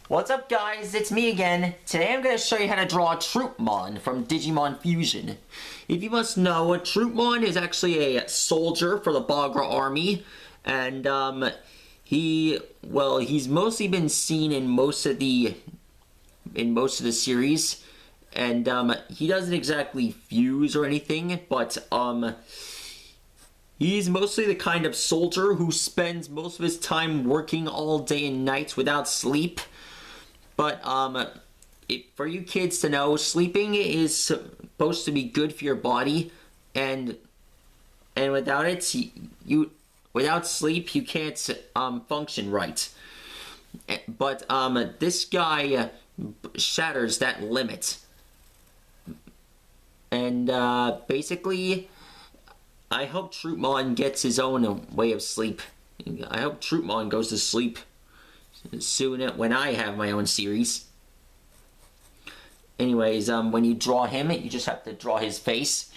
What's up, guys? It's me again. Today I'm going to show you how to draw Troopmon from Digimon Fusion. If you must know, Troopmon is actually a soldier for the Bagra army, and he's mostly been seen in most of the series, and he doesn't exactly fuse or anything, but he's mostly the kind of soldier who spends most of his time working all day and night without sleep. But for you kids to know, sleeping is supposed to be good for your body, and without it, without sleep you can't function right. But this guy shatters that limit, and basically, I hope Troopmon gets his own way of sleep. I hope Troopmon goes to sleep soon when I have my own series. Anyways, when you draw him, you just have to draw his face.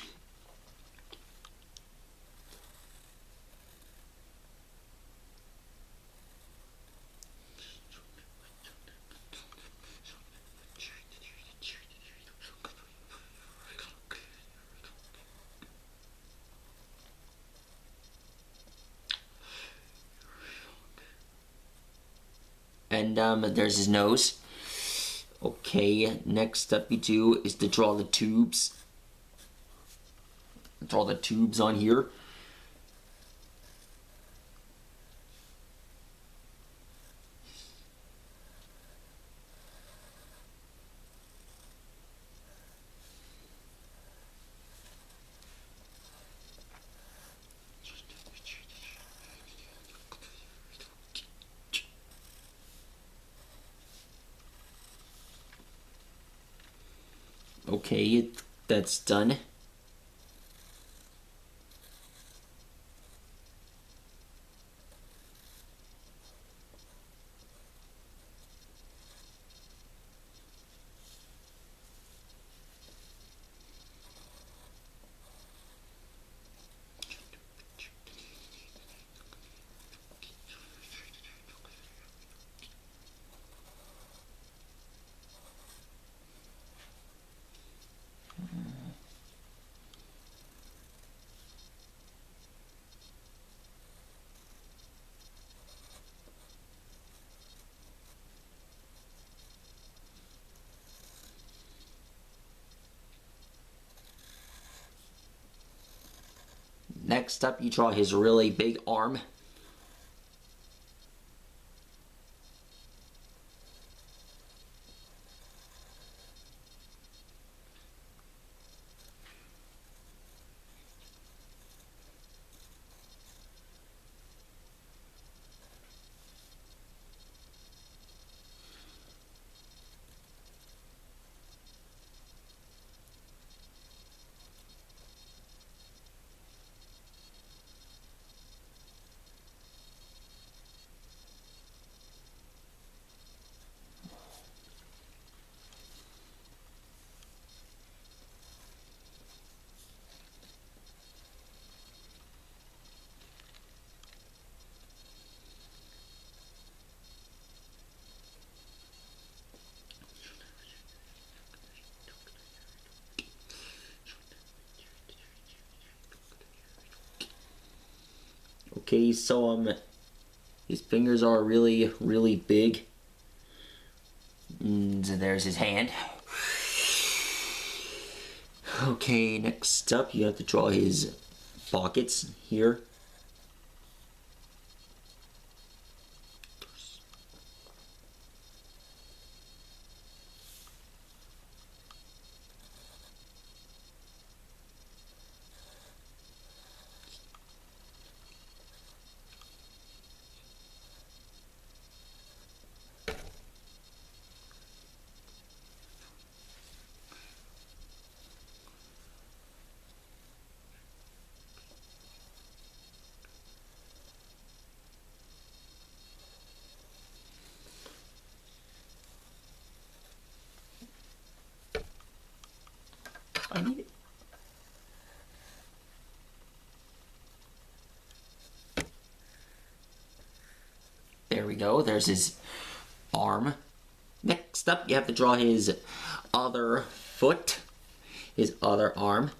And there's his nose. Okay, next step you do is to draw the tubes. Draw the tubes on here. Okay, that's done. Next up, you draw his really big arm. Okay, so his fingers are really, really big. And there's his hand. Okay, next up you have to draw his pockets here. I need it. There we go. There's his arm. Next up, you have to draw his other foot, his other arm.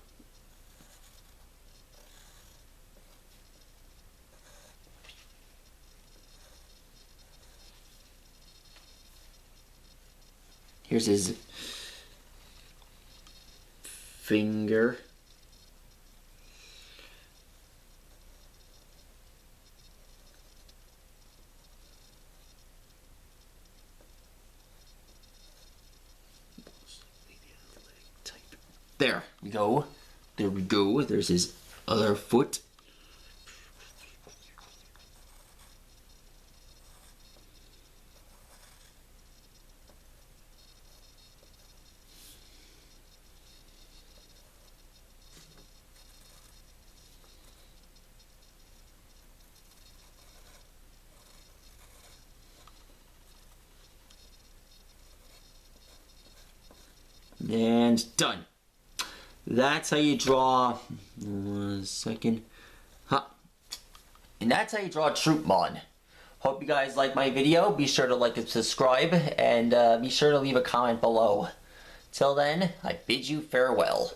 Here's his finger. There we go. There we go. There's his other foot. And done. That's how you draw. 1 second. Huh. And that's how you draw Troopmon. Hope you guys like my video. Be sure to like and subscribe, and be sure to leave a comment below. Till then, I bid you farewell.